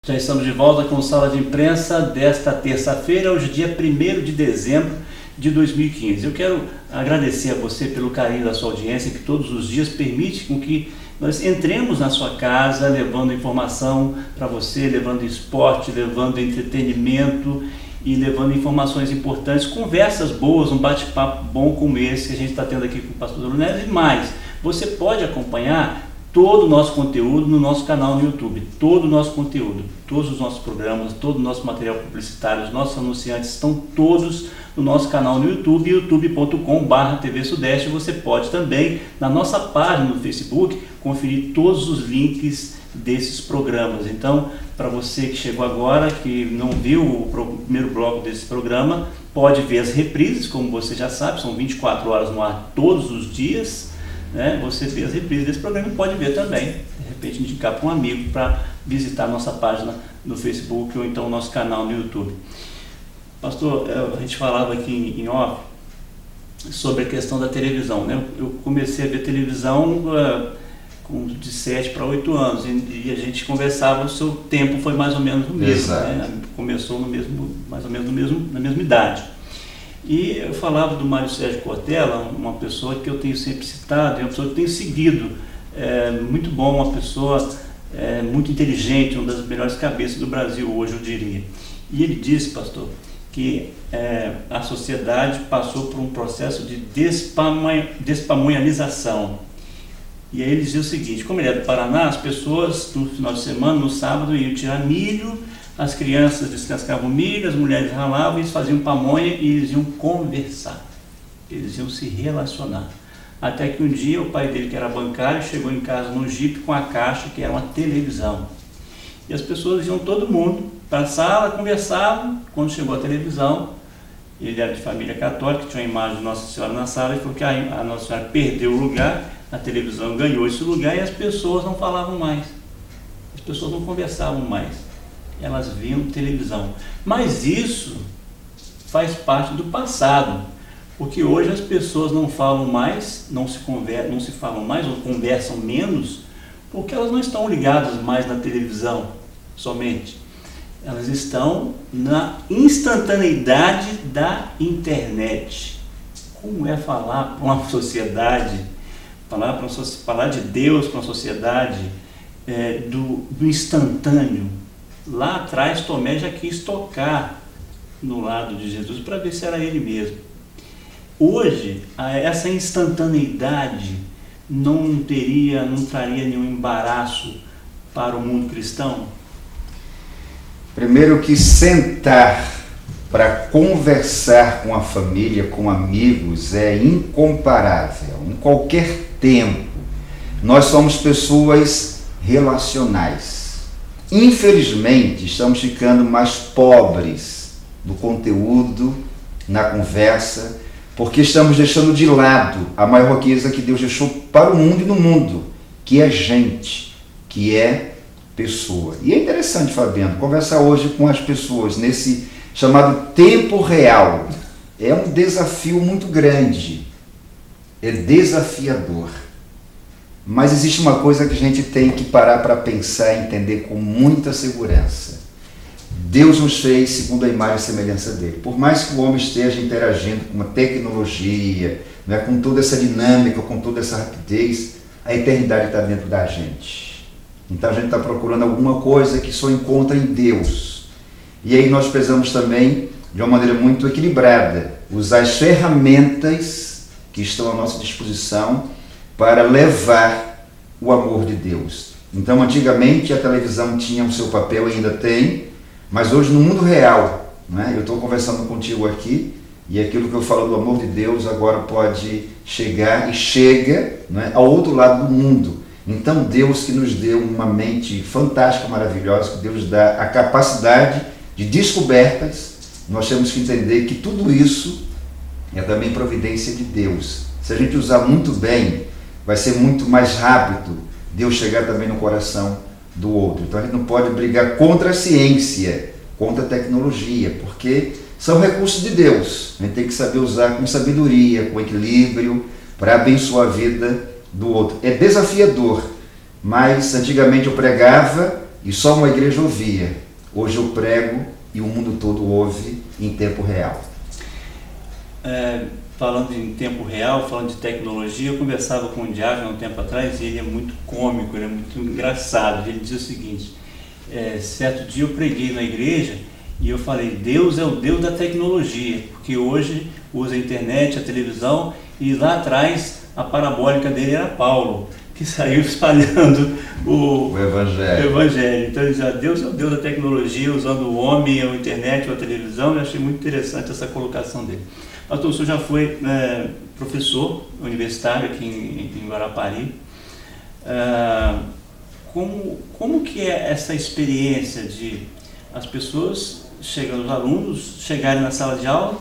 Já estamos de volta com Sala de Imprensa desta terça-feira, hoje dia 1º de dezembro de 2015. Eu quero agradecer a você pelo carinho da sua audiência, que todos os dias permite com que nós entremos na sua casa, levando informação para você, levando esporte, levando entretenimento e levando informações importantes, conversas boas, um bate-papo bom como esse que a gente está tendo aqui com o pastor Dr. Neves. E mais, você pode acompanhar todo o nosso conteúdo no nosso canal no YouTube, todo o nosso conteúdo, todos os nossos programas, todo o nosso material publicitário, os nossos anunciantes estão todos no nosso canal no YouTube, youtube.com/TV Sudeste. Você pode também, na nossa página no Facebook, conferir todos os links desses programas. Então, para você que chegou agora, que não viu o primeiro bloco desse programa, pode ver as reprises, como você já sabe, são 24 horas no ar todos os dias. Você vê as reprises desse programa e pode ver também, de repente indicar para um amigo para visitar nossa página no Facebook ou então nosso canal no YouTube. Pastor, a gente falava aqui em off sobre a questão da televisão, né? Eu comecei a ver televisão de 7 para 8 anos e a gente conversava, o seu tempo foi mais ou menos o mesmo, né? Começou mais ou menos na mesma idade. E eu falava do Mário Sérgio Cortella, uma pessoa que eu tenho sempre citado, uma pessoa que eu tenho seguido, muito bom, uma pessoa muito inteligente, uma das melhores cabeças do Brasil hoje, eu diria. E ele disse, pastor, que a sociedade passou por um processo de despamonhanização. E aí ele dizia o seguinte: como ele é do Paraná, as pessoas no final de semana, no sábado, iam tirar milho, as crianças descascavam milho, as mulheres ralavam, eles faziam pamonha e eles iam conversar, eles iam se relacionar. Até que um dia o pai dele, que era bancário, chegou em casa no jipe com a caixa, que era uma televisão. E as pessoas iam, todo mundo, para a sala, conversavam. Quando chegou a televisão, ele era de família católica, tinha uma imagem de Nossa Senhora na sala, e falou que a Nossa Senhora perdeu o lugar, a televisão ganhou esse lugar e as pessoas não falavam mais, as pessoas não conversavam mais, elas viam televisão. Mas isso faz parte do passado, porque hoje as pessoas não falam mais, não se falam mais ou conversam menos, porque elas não estão ligadas mais na televisão somente, elas estão na instantaneidade da internet. Como é falar para uma sociedade, falar de Deus para uma sociedade do instantâneo? Lá atrás Tomé já quis tocar no lado de Jesus para ver se era ele mesmo. Hoje, essa instantaneidade não traria nenhum embaraço para o mundo cristão? Primeiro que sentar para conversar com a família, com amigos, é incomparável. Em qualquer tempo, nós somos pessoas relacionais. Infelizmente, estamos ficando mais pobres do conteúdo, na conversa, porque estamos deixando de lado a maior riqueza que Deus deixou para o mundo e no mundo, que é gente, que é pessoa. E é interessante, Fabiano, conversar hoje com as pessoas nesse chamado tempo real. É um desafio muito grande, é desafiador. Mas existe uma coisa que a gente tem que parar para pensar e entender com muita segurança. Deus nos fez segundo a imagem e semelhança dele. Por mais que o homem esteja interagindo com uma tecnologia, com toda essa dinâmica, com toda essa rapidez, a eternidade está dentro da gente. Então a gente está procurando alguma coisa que só encontra em Deus. E aí nós precisamos também, de uma maneira muito equilibrada, usar as ferramentas que estão à nossa disposição para levar o amor de Deus. Então, antigamente a televisão tinha o seu papel, ainda tem, mas hoje no mundo real, eu estou conversando contigo aqui, e aquilo que eu falo do amor de Deus agora pode chegar e chega ao outro lado do mundo. Então Deus que nos deu uma mente fantástica, maravilhosa, que Deus dá a capacidade de descobertas, nós temos que entender que tudo isso é também providência de Deus. Se a gente usar muito bem, vai ser muito mais rápido Deus chegar também no coração do outro. Então a gente não pode brigar contra a ciência, contra a tecnologia, porque são recursos de Deus. A gente tem que saber usar com sabedoria, com equilíbrio, para abençoar a vida do outro. É desafiador, mas antigamente eu pregava e só uma igreja ouvia. Hoje eu prego e o mundo todo ouve em tempo real. Falando em tempo real, falando de tecnologia, eu conversava com um diácono há um tempo atrás e ele é muito cômico, ele é muito engraçado. Ele dizia o seguinte: certo dia eu preguei na igreja e eu falei, Deus é o Deus da tecnologia, porque hoje usa a internet, a televisão, e lá atrás a parabólica dele era Paulo, que saiu espalhando o evangelho. Então ele dizia, Deus é o Deus da tecnologia, usando o homem, a internet, a televisão. Eu achei muito interessante essa colocação dele. Pastor, o senhor já foi professor universitário aqui em Guarapari. Como que é essa experiência de as pessoas chegando, os alunos chegarem na sala de aula,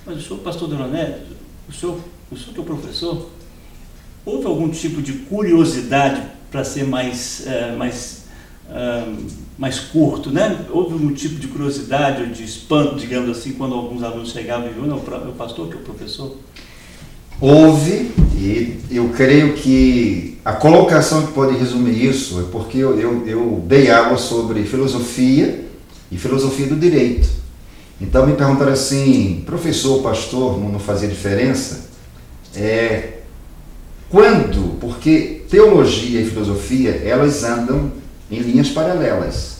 mas o senhor, pastor Doroné, o senhor que é o professor, houve algum tipo de curiosidade para ser mais curto, né? Houve algum tipo de curiosidade ou de espanto, digamos assim, quando alguns alunos chegavam e viam, não, o pastor que é o professor? Houve, e eu creio que a colocação que pode resumir isso é porque eu dei aula sobre filosofia e filosofia do direito. Então me perguntaram assim, professor, pastor, não fazia diferença? Quando? Porque teologia e filosofia, elas andam em linhas paralelas.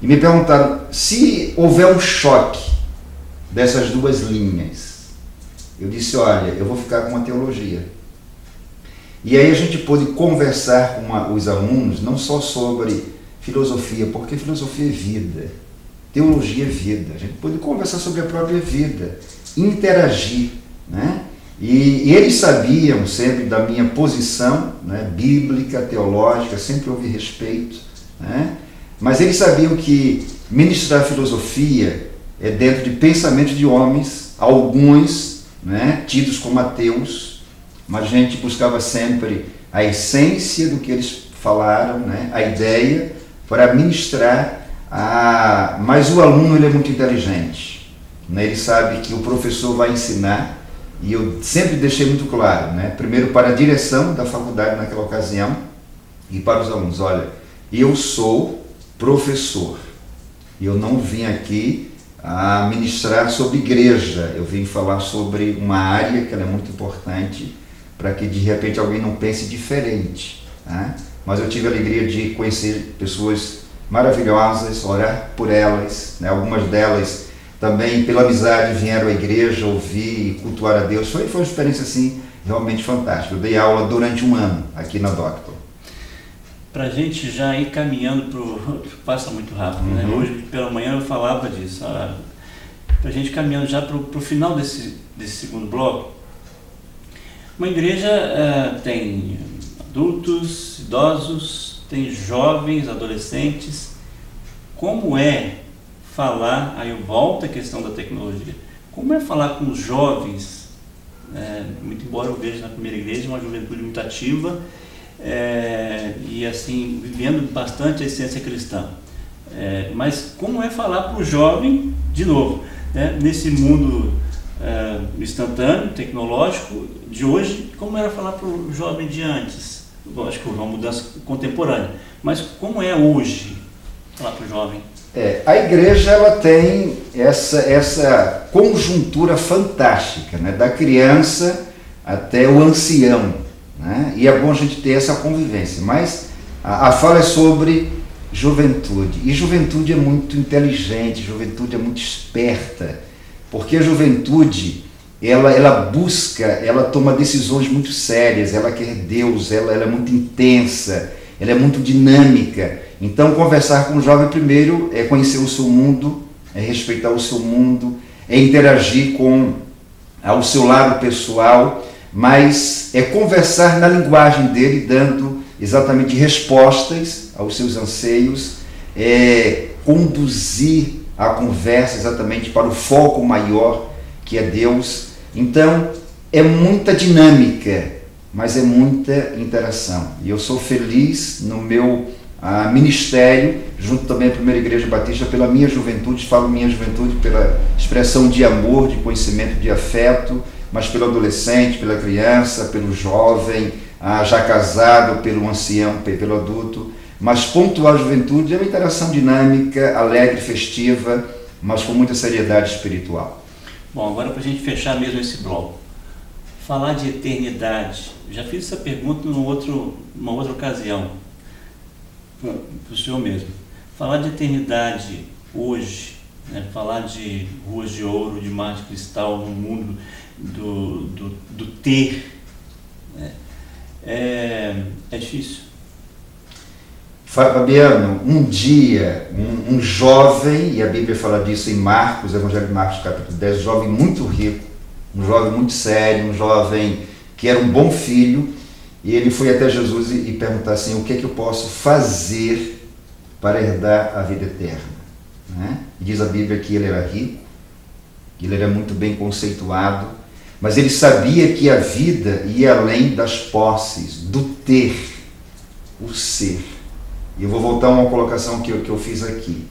E me perguntaram, se houver um choque dessas duas linhas, eu disse, olha, eu vou ficar com a teologia. E aí a gente pôde conversar com os alunos, não só sobre filosofia, porque filosofia é vida, teologia é vida. A gente pôde conversar sobre a própria vida, interagir, né? E eles sabiam sempre da minha posição, né, bíblica, teológica, sempre houve respeito, né? Mas eles sabiam que ministrar filosofia é dentro de pensamentos de homens, alguns, né, tidos como ateus, mas a gente buscava sempre a essência do que eles falaram, né, a ideia, para ministrar. Mas o aluno ele é muito inteligente, né? Ele sabe que o professor vai ensinar. E eu sempre deixei muito claro, né? Primeiro para a direção da faculdade naquela ocasião e para os alunos, olha, eu sou professor, eu não vim aqui a ministrar sobre igreja, eu vim falar sobre uma área que ela é muito importante para que de repente alguém não pense diferente, né? Mas eu tive a alegria de conhecer pessoas maravilhosas, orar por elas, né? Algumas delas também pela amizade vieram à igreja ouvir e cultuar a Deus. Foi uma experiência assim realmente fantástica. Eu dei aula durante um ano aqui na Doctor. Para a gente já ir caminhando passa muito rápido, né? Hoje pela manhã eu falava disso. Para a gente caminhando já para o final desse segundo bloco. Uma igreja tem adultos, idosos, tem jovens, adolescentes. Como é falar, aí eu volto à questão da tecnologia, como é falar com os jovens, muito embora eu veja na primeira igreja uma juventude muito ativa, e assim, vivendo bastante a essência cristã, mas como é falar para o jovem, de novo, né, nesse mundo instantâneo, tecnológico de hoje, como era falar para o jovem de antes? Lógico, uma mudança contemporânea, mas como é hoje falar para o jovem? A igreja ela tem essa conjuntura fantástica, né? Da criança até o ancião, né? E é bom a gente ter essa convivência, mas a fala é sobre juventude, e juventude é muito inteligente, juventude é muito esperta, porque a juventude ela busca, ela toma decisões muito sérias, ela quer Deus, ela é muito intensa, ela é muito dinâmica. Então, conversar com o jovem primeiro é conhecer o seu mundo, é respeitar o seu mundo, é interagir com o seu lado pessoal, mas é conversar na linguagem dele, dando exatamente respostas aos seus anseios, conduzir a conversa exatamente para o foco maior, que é Deus. Então, é muita dinâmica, mas é muita interação. E eu sou feliz no meu ministério, junto também à Primeira Igreja Batista, pela minha juventude, falo minha juventude pela expressão de amor, de conhecimento, de afeto, mas pelo adolescente, pela criança, pelo jovem, já casado, pelo ancião, pelo adulto, Mas pontuar juventude é uma interação dinâmica, alegre, festiva, mas com muita seriedade espiritual. Bom, agora para a gente fechar mesmo esse bloco, falar de eternidade, já fiz essa pergunta numa outra ocasião, para o senhor mesmo. Falar de eternidade hoje, né, falar de ruas de ouro, de mar de cristal, no mundo do ter, né, é difícil. Fabiano, um dia, um jovem, e a Bíblia fala disso em Marcos, Evangelho de Marcos, capítulo 10, um jovem muito rico, um jovem muito sério, um jovem que era um bom filho, e ele foi até Jesus e perguntou assim: o que é que eu posso fazer para herdar a vida eterna? Né? E diz a Bíblia que ele era rico, que ele era muito bem conceituado, mas ele sabia que a vida ia além das posses, do ter, o ser. E eu vou voltar a uma colocação que eu fiz aqui.